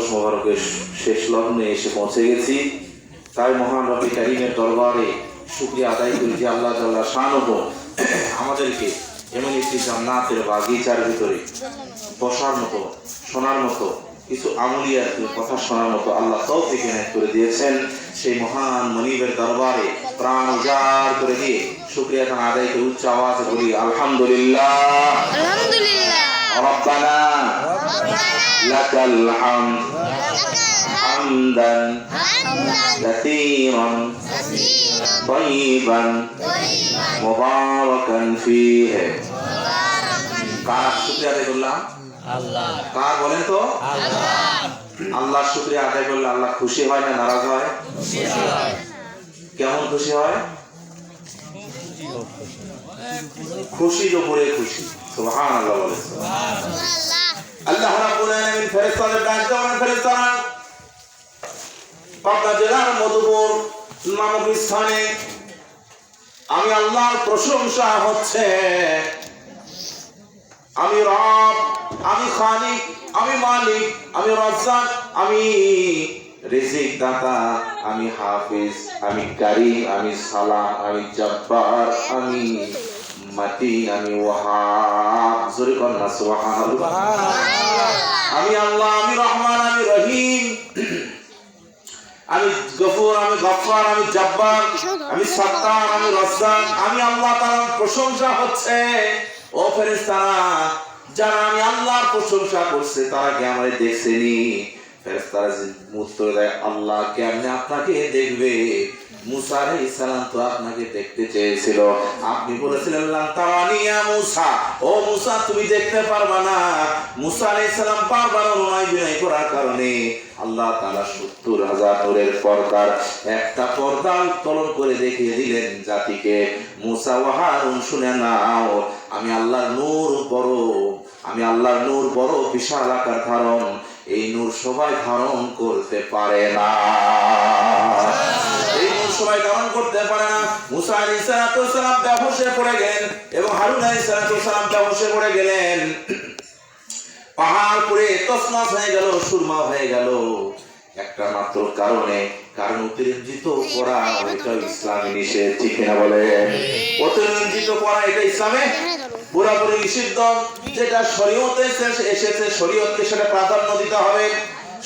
দিবস মোবারকের শেষ লগ্নে এসে পৌঁছে গেছি। তাই মহান রব্বুল কারীমের দরবারে শুকরিয়া আদায় করি যে আল্লাহ তাআলা শানহ আমাদেরকে এমন একটি জান্নাতের বাগিচার ভিতরে বসার মতো, শোনার মতো, কিছু আমলিয়ার কথা শোনার মতো আল্লাহ তৌফিক এনায়েত করে দিয়েছেন। সেই মহান মনিবের দরবারে প্রাণ উজাড় করে দিয়ে শুকরিয়া আদায় করে উচ্চ আওয়াজে বলি আলহামদুলিল্লাহ, আলহামদুলিল্লাহ। রব্বানা লাকাল হামদ হামদান কাসীরান তাইয়িবান মুবারাকান ফীহি। কার শুকরিয়া আদায় করলাম? আল্লাহ। কার বলেন তো? আল্লাহ। আল্লাহর শুকরিয়া আদায় করলে আল্লাহ খুশি হয় না নারাজ হয়? খুশি হয়। কেমন খুশি হয়? খুশির উপরে খুশি। সুবহানাল্লাহ বলেন। সুবহানাল্লাহ। আল্লাহ রাব্বুল আলামিন ফেরেশতাদের ডাক দেন, ফেরেশতারা পাবনা জেলার মধুপুর নামক স্থানে আমি আল্লাহর প্রশংসা হচ্ছে। আমি রব, আমি খালিক, আমি মালিক, আমি রাজ্জাক, আমি রিজিক দাতা, আমি হাফিজ, আমি কারীম, আমি সালাম, আমি জব্বার, আমি মাতিন, আমি ওয়াহাব। জোরে বলেন না সুবহানাল্লাহ। আমি আল্লাহ, আমি রহমান, আমি রহিম, আমি গফুর, আমি গফফার, আমি জব্বার, আমি সত্তার, আমি রাজ্জাক। আমি আল্লাহ তাআলার প্রশংসা হচ্ছে। ও ফেরেশতারা, যারা আমি আল্লাহর প্রশংসা করছে তারা কি আমারে দেখছেনি? ফেরেশতারা উত্তর দেয়, আল্লাহ কেমনে আপনাকে দেখবে? মুসা আলাইহিস সালাম তো আপনাকে দেখতে চেয়েছিল, আপনি বলেছিলেন লান তারানি ইয়া মুসা, ও মুসা তুমি দেখতে পারবা না। মুসা আলাইহিস সালাম বারবার অনুনয় বিনয় করার কারণে আল্লাহ তাআলা ৭০,০০০ নূরের পর্দার একটা পর্দা উত্তোলন করে দেখিয়ে দিলেন জাতিকে, মুসা ও হারুন শুনে নাও, আমি আল্লাহর নূর বড়, আমি আল্লাহর নূর বড় বিশাল আকার ধারণ, এই নূর সবাই ধারণ করতে পারে না, এই নূর সবাই ধারণ করতে পারে না। মুসা আলাইহিস সালাম বেহুশে পড়ে গেলেন এবং হারুন আলাইহিস সালাম বেহুশে পড়ে গেলেন। পাহাড় পুড়ে তছনছ হয়ে গেল, সুরমা হয়ে গেল একটা মাত্র কারণে, কারণ অতিরঞ্জিত করা এটা ইসলামে নিষেধ। ঠিক না বলে? অতিরঞ্জিত করা এটা ইসলামে পুরোপুরি নিষিদ্ধ। যেটা শরীয়তে এসেছে শরীয়তকে সেটা প্রাধান্য দিতে হবে।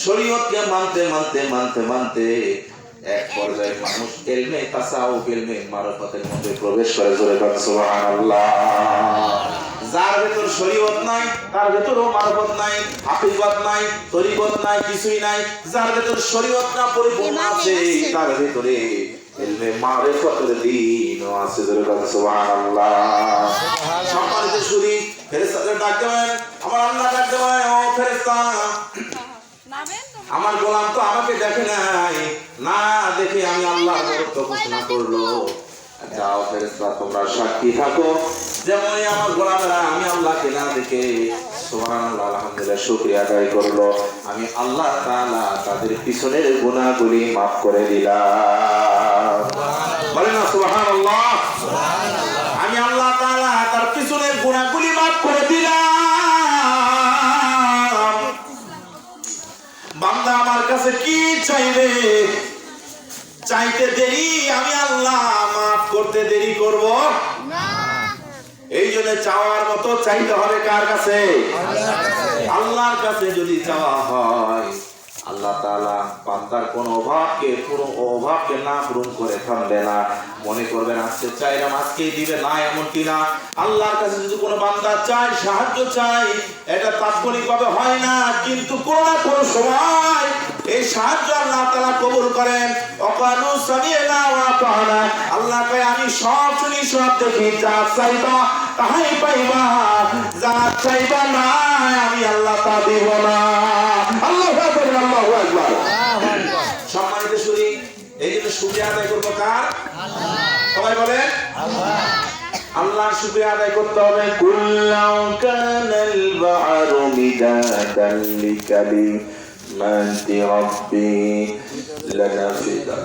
শরীয়তকে মানতে মানতে মানতে মানতে এক পর্যায়ে মানুষ ইলমে তাসাউফ, ইলমে মারিফাতের মধ্যে প্রবেশ করে। জোরে বলেন সুবহানাল্লাহ। যার ভেতর শরীয়ত নাই তার ভেতরও মারফত নাই, হাফিজত নাই, তরিকত নাই, কিছুই নাই। যার ভেতর শরীয়ত না পরিপূর্ণ আছে তার ভেতরে ইলমে মারিফতের দ্বীনও আছে। জোরে বলেন সুবহানাল্লাহ। সম্মানিত শুধু ফেরেশতাদের ডাক দেবেন, আমার আল্লাহ ডাক দেবেন, ও ফেরেশতা আমার গোলাম তো আমাকে দেখে নাই, না দেখে আমি আল্লাহর বরত্ব ঘোষণা করলো। যাও ফেরেশতা তোমরা সাক্ষী থাকো যেমন আমার গোলামেরা আমি আল্লাহকে না দেখে সুবহানাল্লাহ আলহামদুলিল্লাহ শুকরিয়া আদায় করলো, আমি আল্লাহ তাআলা তাদের পিছনের গুনাহগুলি maaf করে দিলাম। বলেন না সুবহানাল্লাহ। আমি আল্লাহ তাআলা তার পিছনের গুনাহগুলি maaf করে দিলাম। বান্দা আমার কাছে কি চাইবে? চাইতে দেরি আমি আল্লাহ maaf করতে দেরি করব না। এই জন্য চাওয়ার মতো চাইতে হবে কার কাছে? আল্লাহর কাছে। যদি চাওয়া হয় আল্লাহ তাআলা বান্দার কোন অভাবকে না পূরণ করে থামবে না। মনে করবেন আজকে চাইলাম আজকেই দিবে, না এমনটি না। আল্লাহর কাছে যদি কোনো বান্দা চায়, সাহায্য চায়, এটা তাৎক্ষণিকভাবে হয় না, কিন্তু কোনো না কোনো সময় এই সাহায্য আল্লাহ তাআলা কবুল করেন। ওয়াকানু সামি'না ওয়া আতা'না। আল্লাহ কয় আমি সব শুনি, সব দেখি, যা চাইবা তাহাই পাইবা, যা চাইবা না আমি আল্লাহ তা দিব না। আল্লাহু আকবার, আল্লাহু আকবার। সম্মানিত শুধু এই জন্য শুকরিয়া আদায় করবো কার? আল্লাহ। সবাই বলেন আল্লাহ। আল্লাহর শুকরিয়া আদায় করতে হবে। কুল্লাউ কানাল বা'রু মিদাদান লিকালিমাতি রাব্বি লানাফিদা